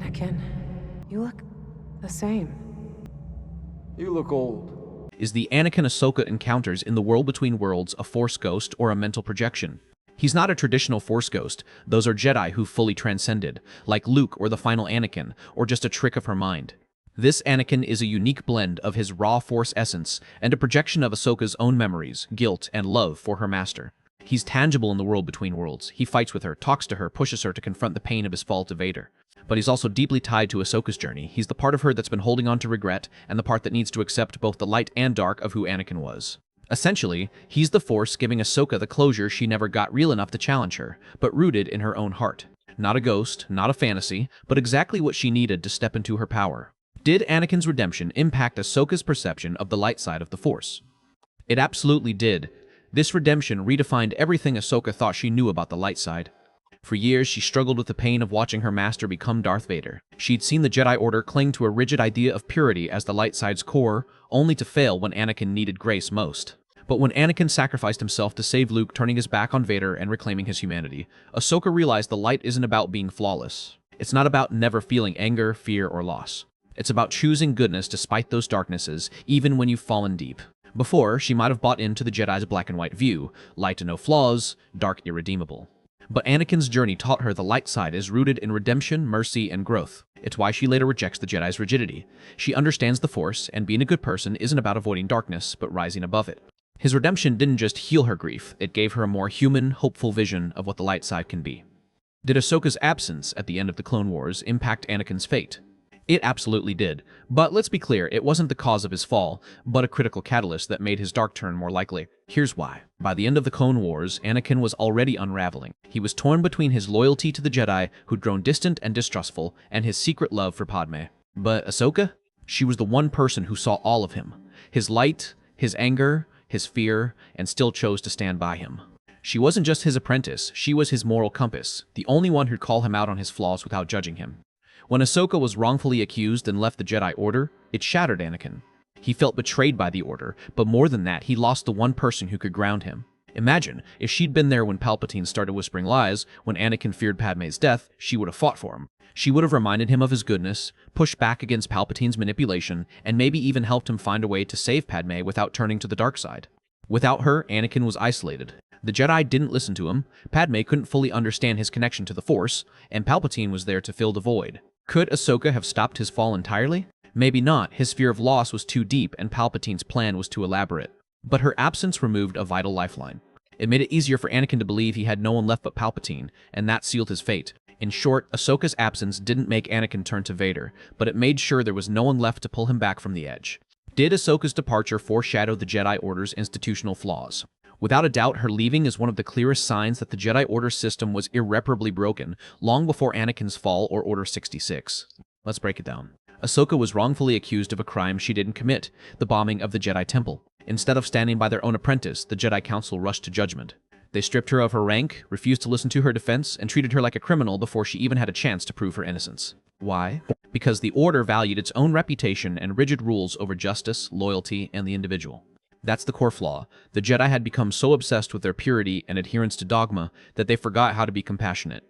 Anakin, you look the same. You look old. Is the Anakin Ahsoka encounters in the world between worlds a Force ghost or a mental projection? He's not a traditional Force ghost. Those are Jedi who fully transcended, like Luke or the final Anakin, or just a trick of her mind. This Anakin is a unique blend of his raw Force essence and a projection of Ahsoka's own memories, guilt, and love for her master. He's tangible in the world between worlds. He fights with her, talks to her, pushes her to confront the pain of his fall to Vader. But he's also deeply tied to Ahsoka's journey. He's the part of her that's been holding on to regret, and the part that needs to accept both the light and dark of who Anakin was. Essentially, he's the Force giving Ahsoka the closure she never got real enough to challenge her, but rooted in her own heart. Not a ghost, not a fantasy, but exactly what she needed to step into her power. Did Anakin's redemption impact Ahsoka's perception of the light side of the Force? It absolutely did. This redemption redefined everything Ahsoka thought she knew about the light side. For years, she struggled with the pain of watching her master become Darth Vader. She'd seen the Jedi Order cling to a rigid idea of purity as the light side's core, only to fail when Anakin needed grace most. But when Anakin sacrificed himself to save Luke, turning his back on Vader and reclaiming his humanity, Ahsoka realized the light isn't about being flawless. It's not about never feeling anger, fear, or loss. It's about choosing goodness despite those darknesses, even when you've fallen deep. Before, she might have bought into the Jedi's black and white view, light and no flaws, dark irredeemable. But Anakin's journey taught her the light side is rooted in redemption, mercy, and growth. It's why she later rejects the Jedi's rigidity. She understands the Force, and being a good person isn't about avoiding darkness, but rising above it. His redemption didn't just heal her grief, it gave her a more human, hopeful vision of what the light side can be. Did Ahsoka's absence at the end of the Clone Wars impact Anakin's fate? It absolutely did. But let's be clear, it wasn't the cause of his fall, but a critical catalyst that made his dark turn more likely. Here's why. By the end of the Clone Wars, Anakin was already unraveling. He was torn between his loyalty to the Jedi, who'd grown distant and distrustful, and his secret love for Padme. But Ahsoka? She was the one person who saw all of him. His light, his anger, his fear, and still chose to stand by him. She wasn't just his apprentice, she was his moral compass, the only one who'd call him out on his flaws without judging him. When Ahsoka was wrongfully accused and left the Jedi Order, it shattered Anakin. He felt betrayed by the Order, but more than that, he lost the one person who could ground him. Imagine, if she'd been there when Palpatine started whispering lies, when Anakin feared Padme's death, she would have fought for him. She would have reminded him of his goodness, pushed back against Palpatine's manipulation, and maybe even helped him find a way to save Padme without turning to the dark side. Without her, Anakin was isolated. The Jedi didn't listen to him, Padme couldn't fully understand his connection to the Force, and Palpatine was there to fill the void. Could Ahsoka have stopped his fall entirely? Maybe not. His fear of loss was too deep and Palpatine's plan was too elaborate. But her absence removed a vital lifeline. It made it easier for Anakin to believe he had no one left but Palpatine, and that sealed his fate. In short, Ahsoka's absence didn't make Anakin turn to Vader, but it made sure there was no one left to pull him back from the edge. Did Ahsoka's departure foreshadow the Jedi Order's institutional flaws? Without a doubt, her leaving is one of the clearest signs that the Jedi Order system was irreparably broken, long before Anakin's fall or Order 66. Let's break it down. Ahsoka was wrongfully accused of a crime she didn't commit, the bombing of the Jedi Temple. Instead of standing by their own apprentice, the Jedi Council rushed to judgment. They stripped her of her rank, refused to listen to her defense, and treated her like a criminal before she even had a chance to prove her innocence. Why? Because the Order valued its own reputation and rigid rules over justice, loyalty, and the individual. That's the core flaw. The Jedi had become so obsessed with their purity and adherence to dogma that they forgot how to be compassionate.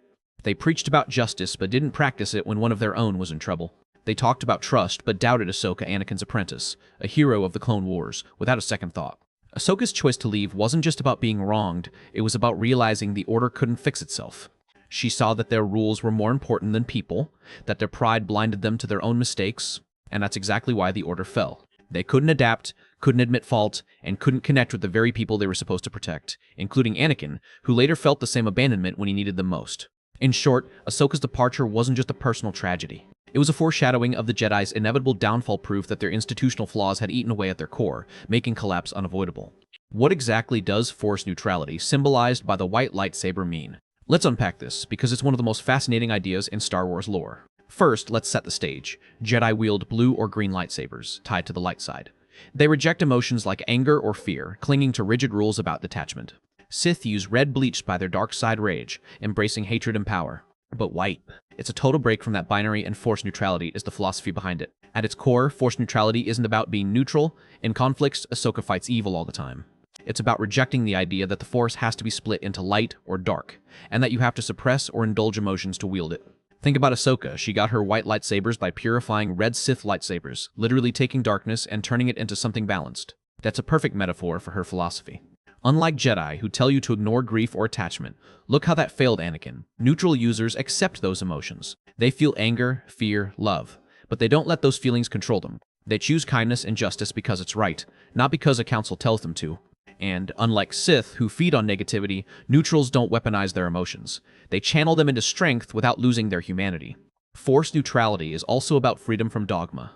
They preached about justice but didn't practice it when one of their own was in trouble. They talked about trust but doubted Ahsoka, Anakin's apprentice, a hero of the Clone Wars, without a second thought. Ahsoka's choice to leave wasn't just about being wronged, it was about realizing the Order couldn't fix itself. She saw that their rules were more important than people, that their pride blinded them to their own mistakes, and that's exactly why the Order fell. They couldn't adapt, couldn't admit fault, and couldn't connect with the very people they were supposed to protect, including Anakin, who later felt the same abandonment when he needed them most. In short, Ahsoka's departure wasn't just a personal tragedy. It was a foreshadowing of the Jedi's inevitable downfall, proof that their institutional flaws had eaten away at their core, making collapse unavoidable. What exactly does Force neutrality, symbolized by the white lightsaber, mean? Let's unpack this, because it's one of the most fascinating ideas in Star Wars lore. First, let's set the stage. Jedi wield blue or green lightsabers, tied to the light side. They reject emotions like anger or fear, clinging to rigid rules about detachment. Sith use red bleached by their dark side rage, embracing hatred and power. But white, it's a total break from that binary, and Force neutrality is the philosophy behind it. At its core, Force neutrality isn't about being neutral. In conflicts, Ahsoka fights evil all the time. It's about rejecting the idea that the Force has to be split into light or dark, and that you have to suppress or indulge emotions to wield it. Think about Ahsoka. She got her white lightsabers by purifying red Sith lightsabers, literally taking darkness and turning it into something balanced. That's a perfect metaphor for her philosophy. Unlike Jedi, who tell you to ignore grief or attachment, look how that failed Anakin. Neutral users accept those emotions. They feel anger, fear, love, but they don't let those feelings control them. They choose kindness and justice because it's right, not because a council tells them to. And, unlike Sith, who feed on negativity, neutrals don't weaponize their emotions. They channel them into strength without losing their humanity. Force neutrality is also about freedom from dogma.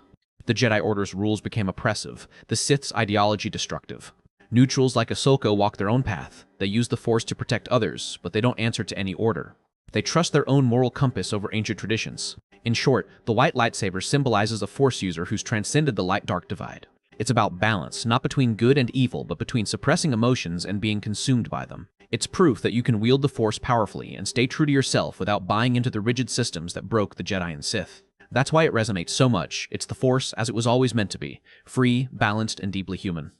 The Jedi Order's rules became oppressive, the Sith's ideology destructive. Neutrals like Ahsoka walk their own path. They use the Force to protect others, but they don't answer to any order. They trust their own moral compass over ancient traditions. In short, the white lightsaber symbolizes a Force user who's transcended the light-dark divide. It's about balance, not between good and evil, but between suppressing emotions and being consumed by them. It's proof that you can wield the Force powerfully and stay true to yourself without buying into the rigid systems that broke the Jedi and Sith. That's why it resonates so much. It's the Force as it was always meant to be, free, balanced, and deeply human.